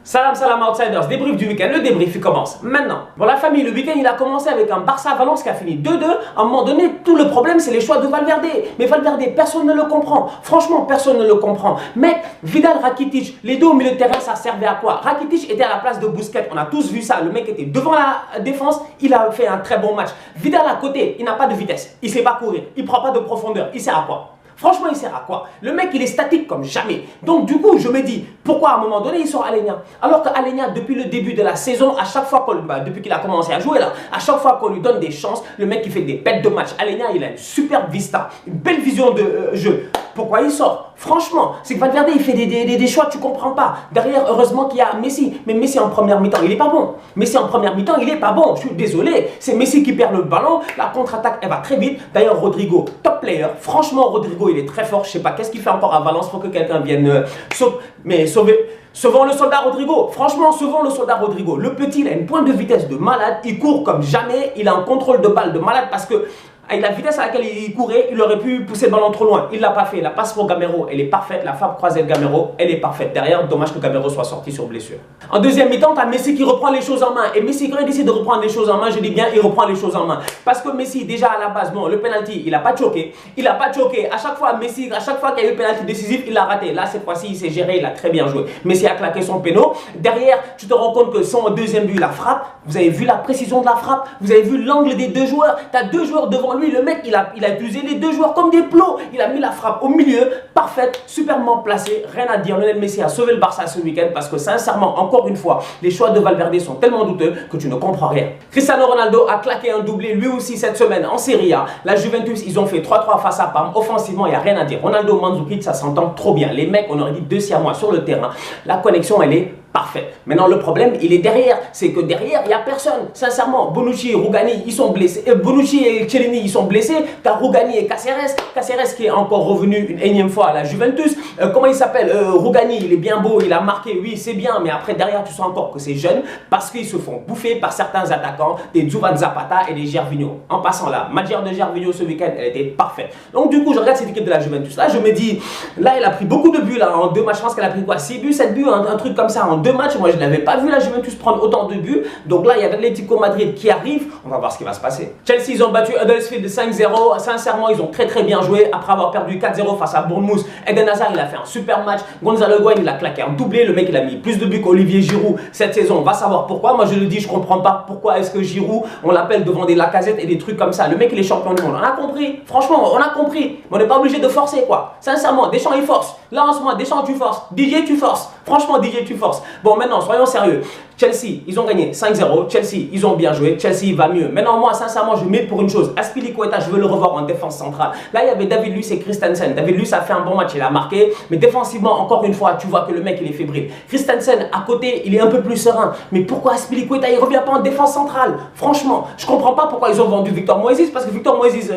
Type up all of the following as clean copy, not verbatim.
Salam salam outsiders, débrief du week-end, le débrief il commence maintenant. Bon la famille, le week-end il a commencé avec un Barça-Valence qui a fini 2-2. À un moment donné, tout le problème c'est les choix de Valverde. Mais Valverde, personne ne le comprend. Franchement, personne ne le comprend. Mec, Vidal, Rakitic, les deux au milieu de terrain, ça servait à quoi? Rakitic était à la place de Busquets, on a tous vu ça. Le mec était devant la défense, il a fait un très bon match. Vidal à côté, il n'a pas de vitesse, il ne sait pas courir, il ne prend pas de profondeur, il sert à quoi? Franchement, il sert à quoi? Le mec, il est statique comme jamais. Donc, du coup, je me dis, pourquoi à un moment donné, il sort Aleñá? Alors qu'Aleñá, depuis le début de la saison, à chaque fois depuis qu'il a commencé à jouer là, à chaque fois qu'on lui donne des chances, le mec, il fait des bêtes de match. Aleñá, il a une superbe vista, une belle vision de jeu. Pourquoi il sort? Franchement, c'est que Valverde, il fait des choix, tu comprends pas. Derrière, heureusement qu'il y a Messi. Mais Messi en première mi-temps, il est pas bon. Messi en première mi-temps, il est pas bon. Je suis désolé. C'est Messi qui perd le ballon. La contre-attaque, elle va très vite. D'ailleurs, Rodrigo, top player. Franchement, Rodrigo, il est très fort. Je sais pas qu'est-ce qu'il fait encore à Valence. Faut que quelqu'un vienne sauver. Sauvons le soldat Rodrigo. Franchement, sauvons le soldat Rodrigo. Le petit, il a une pointe de vitesse de malade. Il court comme jamais. Il a un contrôle de balle de malade parce que avec la vitesse à laquelle il courait, il aurait pu pousser le ballon trop loin. Il ne l'a pas fait. La passe pour Gamero, elle est parfaite. La frappe croisée de Gamero, elle est parfaite. Derrière, dommage que Gamero soit sorti sur blessure. En deuxième mi-temps, tu as Messi qui reprend les choses en main. Et Messi, quand il décide de reprendre les choses en main, je dis bien, il reprend les choses en main. Parce que Messi, déjà à la base, bon, le penalty, il n'a pas choqué. Il n'a pas choqué. À chaque fois, Messi, à chaque fois qu'il y a eu le penalty décisif, il l'a raté. Là, cette fois-ci, il s'est géré, il a très bien joué. Messi a claqué son péno. Derrière, tu te rends compte que son deuxième but, la frappe, vous avez vu la précision de la frappe, vous avez vu l'angle des deux joueurs. Tu as deux joueurs devant lui, le mec, il a utilisé les deux joueurs comme des plots. Il a mis la frappe au milieu, parfaite, superbement placée. Rien à dire. Lionel Messi a sauvé le Barça ce week-end parce que sincèrement, encore une fois, les choix de Valverde sont tellement douteux que tu ne comprends rien. Cristiano Ronaldo a claqué un doublé lui aussi cette semaine en Serie A. La Juventus, ils ont fait 3-3 face à Parme. Offensivement, il n'y a rien à dire. Ronaldo, Mandzukic, ça s'entend trop bien. Les mecs, on aurait dit 2 siamois sur le terrain. La connexion, elle est parfait. Maintenant, le problème, il est derrière. C'est que derrière, il n'y a personne. Sincèrement, Bonucci et Rougani, ils sont blessés. Bonucci et Chiellini, ils sont blessés. T'as Rougani et Caceres. Caceres qui est encore revenu une énième fois à la Juventus. Comment il s'appelle? Rougani, il est bien beau, il a marqué, oui, c'est bien. Mais après, derrière, tu sens encore que c'est jeune parce qu'ils se font bouffer par certains attaquants, des Djovan Zapata et des Gervinho. En passant là, matière de Gervinho ce week-end, elle était parfaite. Donc, du coup, je regarde cette équipe de la Juventus. Là, je me dis, là, elle a pris beaucoup de buts là, en 2 matchs. Je pense qu'elle a pris quoi? 6 buts, 7 buts, un truc comme ça en 2 matchs. Moi, je n'avais pas vu la Juventus prendre autant de buts. Donc là, il y a l'Atlético Madrid qui arrive. On va voir ce qui va se passer. Chelsea, ils ont battu Huddersfield 5-0. Sincèrement, ils ont très bien joué. Après avoir perdu 4-0 face à Bournemouth, Eden Hazard, il a fait un super match. Gonzalo Higuaín, il a claqué un doublé. Le mec, il a mis plus de buts qu'Olivier Giroud cette saison. On va savoir pourquoi. Moi, je le dis, je comprends pas pourquoi est-ce que Giroud, on l'appelle devant des Lacazette et des trucs comme ça. Le mec, il est champion du monde. On a compris. Franchement, on a compris. Mais on n'est pas obligé de forcer, quoi. Sincèrement, Deschamps, il force. Là, en ce moment, Deschamps, tu forces. Didier, tu forces. Franchement, Didier, tu forces. Bon, maintenant, soyons sérieux. Chelsea, ils ont gagné 5-0. Chelsea, ils ont bien joué. Chelsea va mieux. Maintenant, moi, sincèrement, je mets pour une chose. Azpilicueta, je veux le revoir en défense centrale. Là, il y avait David Luiz et Christensen. David Luiz a fait un bon match, il a marqué. Mais défensivement, encore une fois, tu vois que le mec, il est fébrile. Christensen, à côté, il est un peu plus serein. Mais pourquoi Azpilicueta, il ne revient pas en défense centrale? Franchement, je ne comprends pas pourquoi ils ont vendu Victor Moses. Parce que Victor Moses,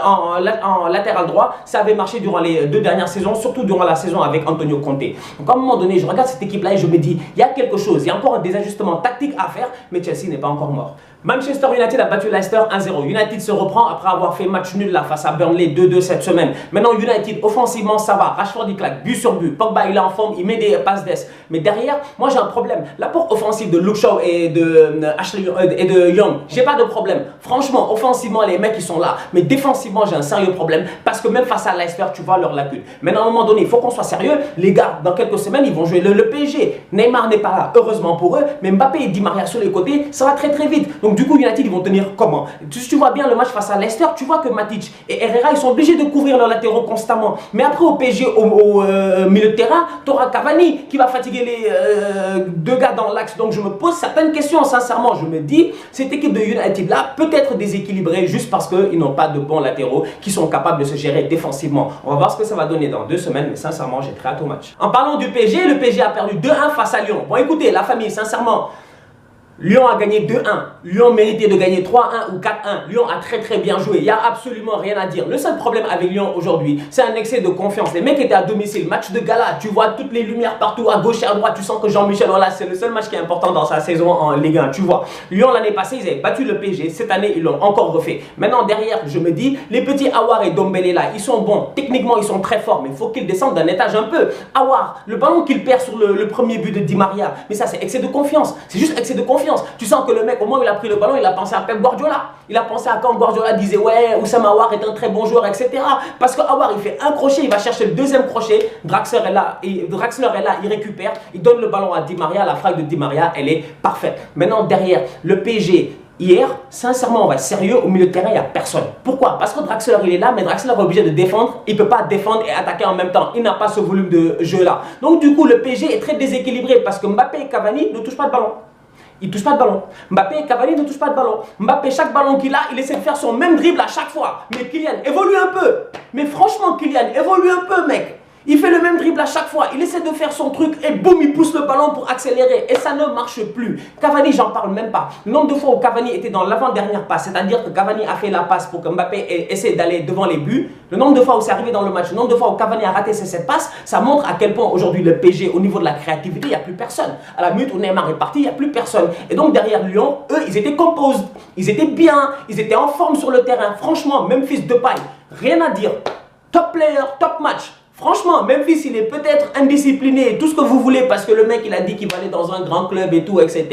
en latéral droit, ça avait marché durant les 2 dernières saisons, surtout durant la saison avec Antonio Conte. Donc, à un moment donné, je regarde cette équipe-là et je me dis, il y a quelque chose. Il y a encore des ajustements tactiques à faire, mais Chelsea n'est pas encore mort. Manchester United a battu Leicester 1-0. United se reprend après avoir fait match nul là face à Burnley 2-2 cette semaine. Maintenant United offensivement ça va. Rashford il claque but sur but. Pogba il est en forme, il met des passes d'ess. Mais derrière, moi j'ai un problème. L'apport offensif de Luke Shaw et de Young, j'ai pas de problème. Franchement, offensivement les mecs ils sont là. Mais défensivement j'ai un sérieux problème parce que même face à Leicester tu vois leur lacune. Maintenant à un moment donné il faut qu'on soit sérieux. Les gars, dans quelques semaines ils vont jouer le PSG. Neymar n'est pas là, heureusement pour eux. Mais Mbappé et Di Maria sur les côtés, ça va très vite. Donc du coup United ils vont tenir comment? Tu vois bien le match face à Leicester, tu vois que Matic et Herrera ils sont obligés de couvrir leurs latéraux constamment. Mais après au PSG au milieu de terrain, tu auras Cavani qui va fatiguer les 2 gars dans l'axe. Donc je me pose certaines questions sincèrement. Je me dis cette équipe de United là peut être déséquilibrée juste parce qu'ils n'ont pas de bons latéraux qui sont capables de se gérer défensivement. On va voir ce que ça va donner dans 2 semaines. Mais sincèrement j'ai très hâte au match. En parlant du PSG, le PSG a perdu 2-1 face à Lyon. Bon écoutez la famille sincèrement, Lyon a gagné 2-1. Lyon méritait de gagner 3-1 ou 4-1. Lyon a très bien joué. Il n'y a absolument rien à dire. Le seul problème avec Lyon aujourd'hui, c'est un excès de confiance. Les mecs étaient à domicile, match de gala. Tu vois toutes les lumières partout, à gauche et à droite. Tu sens que Jean-Michel, voilà, c'est le seul match qui est important dans sa saison en Ligue 1. Tu vois, Lyon l'année passée, ils avaient battu le PSG. Cette année, ils l'ont encore refait. Maintenant, derrière, je me dis, les petits Aouar et Dombele là, ils sont bons. Techniquement, ils sont très forts. Mais il faut qu'ils descendent d'un étage un peu. Aouar, le ballon qu'il perd sur le premier but de Di Maria. Mais ça, c'est excès de confiance. C'est juste excès de confiance. Tu sens que le mec, au moment où il a pris le ballon, il a pensé à Pep Guardiola. Il a pensé à quand Guardiola disait ouais, Oussem Aouar est un très bon joueur, etc. Parce que Aouar, il fait un crochet, il va chercher le deuxième crochet. Draxler est là, il récupère, il donne le ballon à Di Maria. La frappe de Di Maria, elle est parfaite. Maintenant, derrière, le PSG. Hier, sincèrement, on va être sérieux, au milieu de terrain, il n'y a personne. Pourquoi? Parce que Draxler, il est là, mais Draxler est obligé de défendre. Il ne peut pas défendre et attaquer en même temps. Il n'a pas ce volume de jeu-là. Donc, du coup, le PSG est très déséquilibré parce que Mbappé et Cavani ne touchent pas de ballon. Ils ne touchent pas de ballon. Mbappé et Cavani ne touchent pas de ballon. Mbappé, chaque ballon qu'il a, il essaie de faire son même dribble à chaque fois. Mais Kylian, évolue un peu. Mais franchement, Kylian, évolue un peu, mec. Il fait le même dribble à chaque fois. Il essaie de faire son truc et boum, il pousse le ballon pour accélérer. Et ça ne marche plus. Cavani, j'en parle même pas. Le nombre de fois où Cavani était dans l'avant-dernière passe, c'est-à-dire que Cavani a fait la passe pour que Mbappé essaie d'aller devant les buts. Le nombre de fois où c'est arrivé dans le match, le nombre de fois où Cavani a raté cette passe, ça montre à quel point aujourd'hui le PSG, au niveau de la créativité, il n'y a plus personne. À la minute où Neymar est parti, il n'y a plus personne. Et donc derrière Lyon, eux, ils étaient composés. Ils étaient bien. Ils étaient en forme sur le terrain. Franchement, Memphis Depay, rien à dire. Top player, top match. Franchement, Memphis, il est peut-être indiscipliné, tout ce que vous voulez, parce que le mec, il a dit qu'il va aller dans un grand club et tout, etc.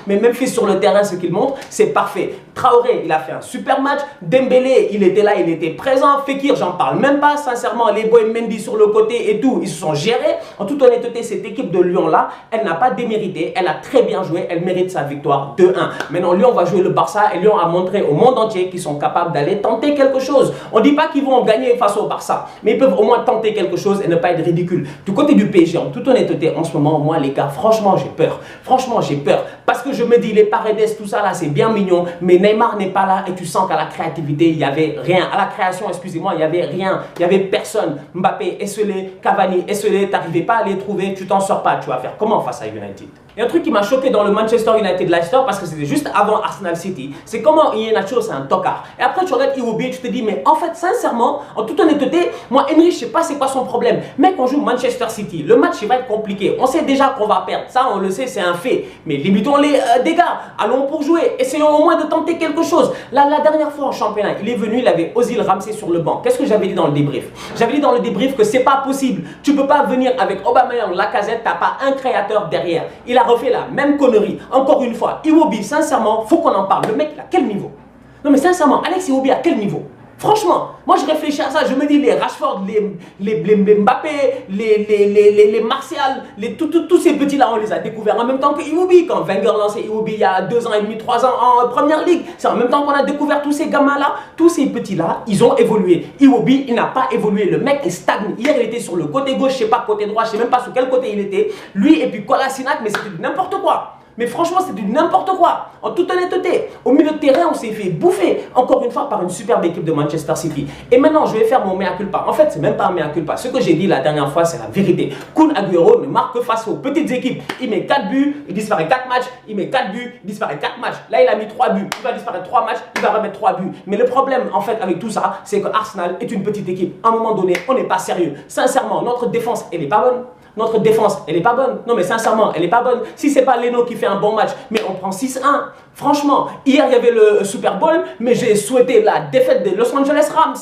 Mais Memphis, sur le terrain, ce qu'il montre, c'est parfait. Traoré, il a fait un super match. Dembélé, il était là, il était présent. Fekir, j'en parle même pas. Sincèrement, les boys Mendy sur le côté et tout, ils se sont gérés. En toute honnêteté, cette équipe de Lyon-là, elle n'a pas démérité. Elle a très bien joué. Elle mérite sa victoire 2-1. Maintenant, Lyon va jouer le Barça et Lyon a montré au monde entier qu'ils sont capables d'aller tenter quelque chose. On ne dit pas qu'ils vont gagner face au Barça, mais ils peuvent au moins tenter quelque chose et ne pas être ridicule. Du côté du PSG, en toute honnêteté, en ce moment, moi les gars, franchement j'ai peur. Franchement j'ai peur. Parce que je me dis, les Paredes, tout ça là, c'est bien mignon, mais Neymar n'est pas là et tu sens qu'à la créativité, il n'y avait rien. À la création, excusez-moi, il n'y avait rien. Il n'y avait personne. Mbappé, esselé, Cavani, esselé, tu n'arrivais pas à les trouver, tu t'en sors pas. Tu vas faire comment face à United? Et un truc qui m'a choqué dans le Manchester United Leicester, parce que c'était juste avant Arsenal City, c'est comment Iheanacho, c'est un tocard. Et après tu regardes Iwobi, tu te dis, mais en fait, sincèrement, en toute honnêteté, moi, Henry, je sais pas c'est quoi son problème. Mec, on joue Manchester City, le match il va être compliqué. On sait déjà qu'on va perdre, ça on le sait, c'est un fait. Mais limitons les dégâts, allons pour jouer, essayons au moins de tenter quelque chose. Là, la dernière fois en championnat, il est venu, il avait Ozil Ramsey sur le banc. Qu'est-ce que j'avais dit dans le débrief? J'avais dit dans le débrief que c'est pas possible. Tu peux pas venir avec Aubameyang, Lacazette, t'as pas un créateur derrière. Il a refait la même connerie. Encore une fois, Iwobi, sincèrement, faut qu'on en parle. Le mec, il a quel niveau? Non mais sincèrement, Alex Iwobi a quel niveau? Franchement, moi je réfléchis à ça, je me dis les Rashford, les Mbappé, les Martial, tous ces petits-là, on les a découverts en même temps que Iwobi. Quand Wenger lançait Iwobi il y a 2 ans et demi, 3 ans en Première Ligue, c'est en même temps qu'on a découvert tous ces gamins-là. Tous ces petits-là, ils ont évolué. Iwobi, il n'a pas évolué. Le mec est stagne. Hier, il était sur le côté gauche, je sais pas, côté droit, je sais même pas sur quel côté il était. Lui et puis Kolasinac, mais c'était n'importe quoi. Mais franchement, c'est du n'importe quoi. En toute honnêteté, au milieu de terrain, on s'est fait bouffer, encore une fois, par une superbe équipe de Manchester City. Et maintenant, je vais faire mon mea culpa. En fait, c'est même pas un mea culpa. Ce que j'ai dit la dernière fois, c'est la vérité. Kun Aguero ne marque que face aux petites équipes. Il met 4 buts, il disparaît 4 matchs. Il met 4 buts, il disparaît 4 matchs. Là, il a mis 3 buts. Il va disparaître 3 matchs, il va remettre 3 buts. Mais le problème, en fait, avec tout ça, c'est que Arsenal est une petite équipe. À un moment donné, on n'est pas sérieux. Sincèrement, notre défense, elle n'est pas bonne. Notre défense, elle n'est pas bonne. Non mais sincèrement, elle n'est pas bonne. Si c'est pas Leno qui fait un bon match, mais on prend 6-1. Franchement, hier il y avait le Super Bowl, mais j'ai souhaité la défaite des Los Angeles Rams.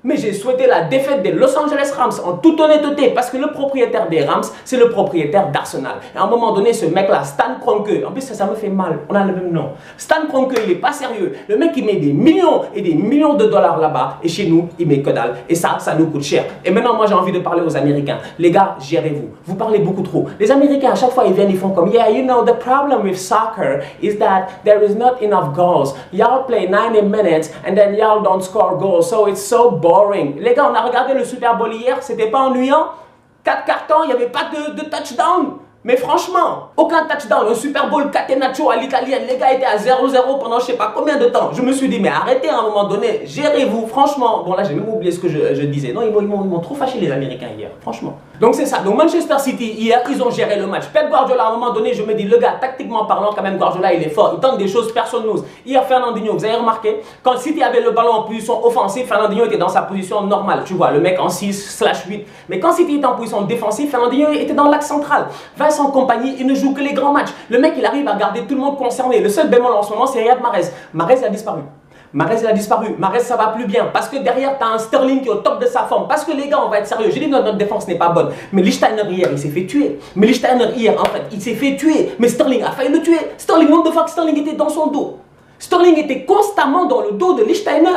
Mais j'ai souhaité la défaite des Los Angeles Rams en toute honnêteté parce que le propriétaire des Rams, c'est le propriétaire d'Arsenal. Et à un moment donné, ce mec-là, Stan Kroenke, en plus ça me fait mal, on a le même nom. Stan Kroenke, il n'est pas sérieux. Le mec, il met des millions et des millions de dollars là-bas et chez nous, il met que dalle. Et ça nous coûte cher. Et maintenant, moi, j'ai envie de parler aux Américains. Les gars, gérez-vous. Vous parlez beaucoup trop. Les Américains, à chaque fois, ils viennent, ils font comme, yeah, you know, the problem with soccer is that there is not enough goals. Y'all play 90 minutes and then y'all don't score goals. So it's so boring. Les gars, on a regardé le Super Bowl hier, c'était pas ennuyant. 4 cartons, il n'y avait pas de touchdown. Mais franchement, aucun touchdown. Le Super Bowl Catenaccio à l'italienne, les gars étaient à 0-0 pendant je sais pas combien de temps. Je me suis dit, mais arrêtez à un moment donné, gérez-vous, franchement. Bon là, j'ai même oublié ce que je disais. Non, ils m'ont trop fâché les Américains hier, franchement. Donc c'est ça. Donc Manchester City, hier, ils ont géré le match. Pep Guardiola, à un moment donné, je me dis, le gars, tactiquement parlant, quand même, Guardiola, il est fort. Il tente des choses, personne n'ose. Hier, Fernandinho, vous avez remarqué, quand City avait le ballon en position offensive, Fernandinho était dans sa position normale. Tu vois, le mec en 6/8. Mais quand City était en position défensive, Fernandinho était dans l'axe central. Vincent Kompany, il ne joue que les grands matchs. Le mec, il arrive à garder tout le monde concerné. Le seul bémol en ce moment, c'est Riyad Mahrez. Mahrez a disparu. Mahrez, il a disparu. Mahrez, ça va plus bien. Parce que derrière, tu as un Sterling qui est au top de sa forme. Parce que les gars, on va être sérieux. J'ai dit notre défense n'est pas bonne. Mais Lichtsteiner hier, il s'est fait tuer. Mais Lichtsteiner hier, en fait, il s'est fait tuer. Mais Sterling a failli le tuer. Sterling, nombre de fois que Sterling était dans son dos. Sterling était constamment dans le dos de Lichtsteiner.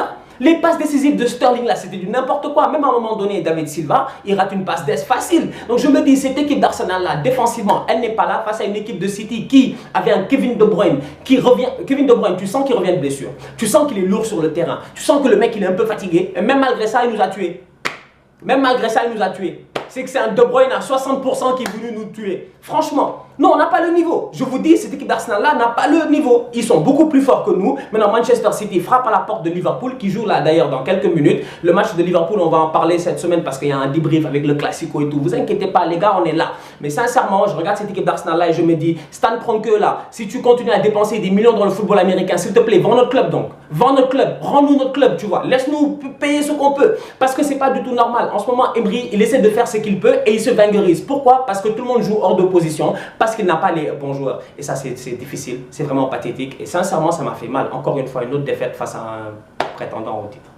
Les passes décisives de Sterling là, c'était du n'importe quoi. Même à un moment donné, David Silva, il rate une passe d'ess facile. Donc je me dis, cette équipe d'Arsenal là, défensivement, elle n'est pas là face à une équipe de City qui avait un Kevin De Bruyne qui revient. Kevin De Bruyne, tu sens qu'il revient de blessure. Tu sens qu'il est lourd sur le terrain. Tu sens que le mec, il est un peu fatigué. Et même malgré ça, il nous a tués. Même malgré ça, il nous a tués. C'est que c'est un De Bruyne à 60% qui est venu nous tuer. Franchement, non, on n'a pas le niveau. Je vous dis, cette équipe d'Arsenal-là n'a pas le niveau. Ils sont beaucoup plus forts que nous. Maintenant, Manchester City frappe à la porte de Liverpool, qui joue là d'ailleurs dans quelques minutes. Le match de Liverpool, on va en parler cette semaine parce qu'il y a un débrief avec le Classico et tout. Vous inquiétez pas, les gars, on est là. Mais sincèrement, je regarde cette équipe d'Arsenal-là et je me dis, Stan Kroenke là, si tu continues à dépenser des millions dans le football américain, s'il te plaît, vends notre club donc. Vends notre club, rends-nous notre club, tu vois. Laisse-nous payer ce qu'on peut. Parce que c'est pas du tout normal. En ce moment, Emery, il essaie de faire ce qu'il peut et il se vingérise. Pourquoi? Parce que tout le monde joue hors de position, parce qu'il n'a pas les bons joueurs. Et ça, c'est difficile, c'est vraiment pathétique. Et sincèrement, ça m'a fait mal. Encore une fois, une autre défaite face à un prétendant au titre.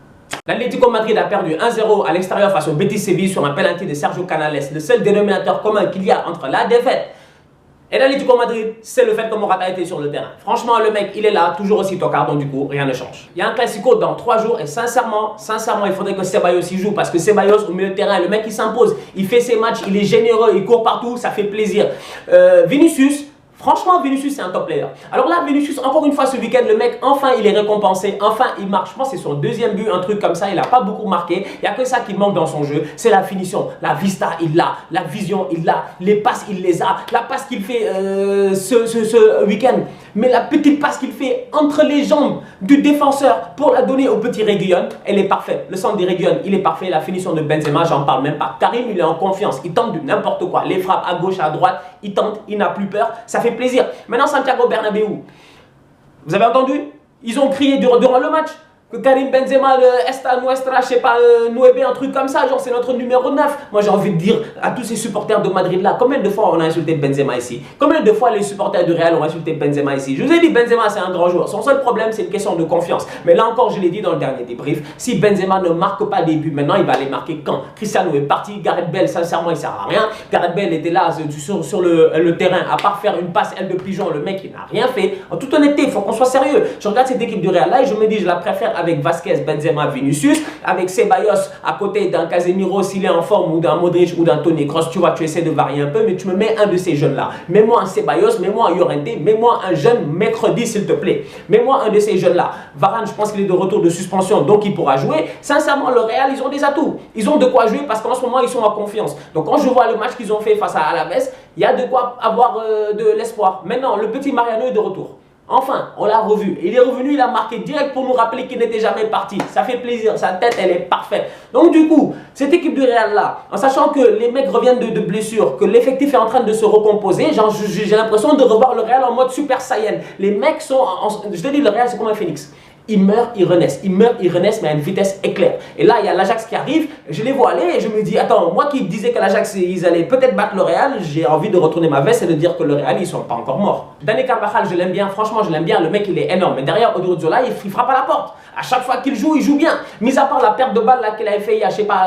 L'Atlético Madrid a perdu 1-0 à l'extérieur face au Betis Séville sur un penalty de Sergio Canales. Le seul dénominateur commun qu'il y a entre la défaite et l'Atlético Madrid, c'est le fait que Morata était sur le terrain. Franchement, le mec, il est là, toujours aussi tocard, donc du coup, rien ne change. Il y a un Classico dans 3 jours et sincèrement, il faudrait que Ceballos y joue parce que Ceballos, au milieu de terrain, le mec, il s'impose. Il fait ses matchs, il est généreux, il court partout, ça fait plaisir. Vinicius, franchement, Vinicius, c'est un top player. Alors là, Vinicius, encore une fois, ce week-end, le mec, enfin, il est récompensé. Enfin, il marque. Je pense que c'est son deuxième but, un truc comme ça. Il n'a pas beaucoup marqué. Il n'y a que ça qui manque dans son jeu. C'est la finition. La vista, il l'a. La vision, il l'a. Les passes, il les a. La passe qu'il fait ce week-end. Mais la petite passe qu'il fait entre les jambes du défenseur pour la donner au petit Reguilón, elle est parfaite. Le centre des Reguilón, il est parfait. La finition de Benzema, j'en parle même pas. Karim, il est en confiance. Il tente du n'importe quoi. Les frappes à gauche, à droite. Il tente. Il n'a plus peur. Ça fait plaisir. Maintenant, Santiago Bernabéu, vous avez entendu? Ils ont crié durant le match que Karim Benzema, Esta Nuestra, je sais pas, Nueve, un truc comme ça, genre c'est notre numéro 9. Moi j'ai envie de dire à tous ces supporters de Madrid là, combien de fois on a insulté Benzema ici? Combien de fois les supporters du Real ont insulté Benzema ici? Je vous ai dit, Benzema c'est un grand joueur. Son seul problème c'est une question de confiance. Mais là encore, je l'ai dit dans le dernier débrief, si Benzema ne marque pas des buts, maintenant il va les marquer quand? Cristiano est parti, Gareth Bale sincèrement il sert à rien. Gareth Bale était là sur le terrain, à part faire une passe aile de pigeon, le mec il n'a rien fait. En toute honnêteté, il faut qu'on soit sérieux. Je regarde cette équipe du Real là et je me dis, je la préfère avec Vasquez, Benzema, Vinicius, avec Ceballos à côté d'un Casemiro s'il est en forme, ou d'un Modric ou d'un Toni Kroos. Tu vois, tu essaies de varier un peu, mais tu me mets un de ces jeunes là. Mets-moi un Ceballos, mets-moi un Llorente, mets-moi un jeune mercredi s'il te plaît. Mets-moi un de ces jeunes là. Varane, je pense qu'il est de retour de suspension, donc il pourra jouer. Sincèrement, le Real, ils ont des atouts. Ils ont de quoi jouer parce qu'en ce moment, ils sont en confiance. Donc quand je vois le match qu'ils ont fait face à Alaves, il y a de quoi avoir de l'espoir. Maintenant, le petit Mariano est de retour. Enfin, on l'a revu. Il est revenu, il a marqué direct pour nous rappeler qu'il n'était jamais parti. Ça fait plaisir, sa tête, elle est parfaite. Donc du coup, cette équipe du Real là, en sachant que les mecs reviennent de blessures, que l'effectif est en train de se recomposer, j'ai l'impression de revoir le Real en mode Super Saiyan. Les mecs sont, je te dis, le Real c'est comme un phénix. Ils meurent, ils renaissent. Ils meurent, ils renaissent, mais à une vitesse éclair. Et là, il y a l'Ajax qui arrive. Je les vois aller et je me dis, attends, moi qui disais que l'Ajax, ils allaient peut-être battre le Real, j'ai envie de retourner ma veste et de dire que le Real, ils sont pas encore morts. Dani Carvajal, je l'aime bien. Franchement, je l'aime bien. Le mec, il est énorme. Mais derrière, Odriozola, il frappe à la porte. À chaque fois qu'il joue, il joue bien. Mis à part la perte de balle qu'il avait fait il y a, je sais pas,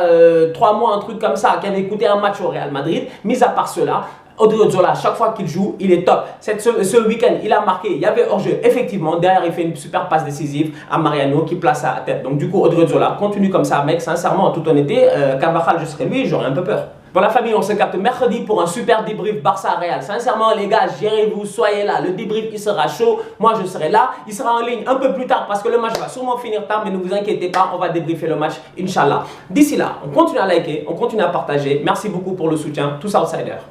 3 mois, un truc comme ça, qui avait coûté un match au Real Madrid. Mis à part cela, Odriozola, chaque fois qu'il joue, il est top. Ce week-end, il a marqué, il y avait hors-jeu. Effectivement, derrière, il fait une super passe décisive à Mariano qui place à tête. Donc, du coup, Odriozola, continue comme ça, mec. Sincèrement, en toute honnêteté, Carvajal, je serais lui, j'aurais un peu peur. Bon, la famille, on se capte mercredi pour un super débrief Barça-Real. Sincèrement, les gars, gérez-vous, soyez là. Le débrief, il sera chaud. Moi, je serai là. Il sera en ligne un peu plus tard parce que le match va sûrement finir tard. Mais ne vous inquiétez pas, on va débriefer le match, Inch'Allah. D'ici là, on continue à liker, on continue à partager. Merci beaucoup pour le soutien. Tous outsiders.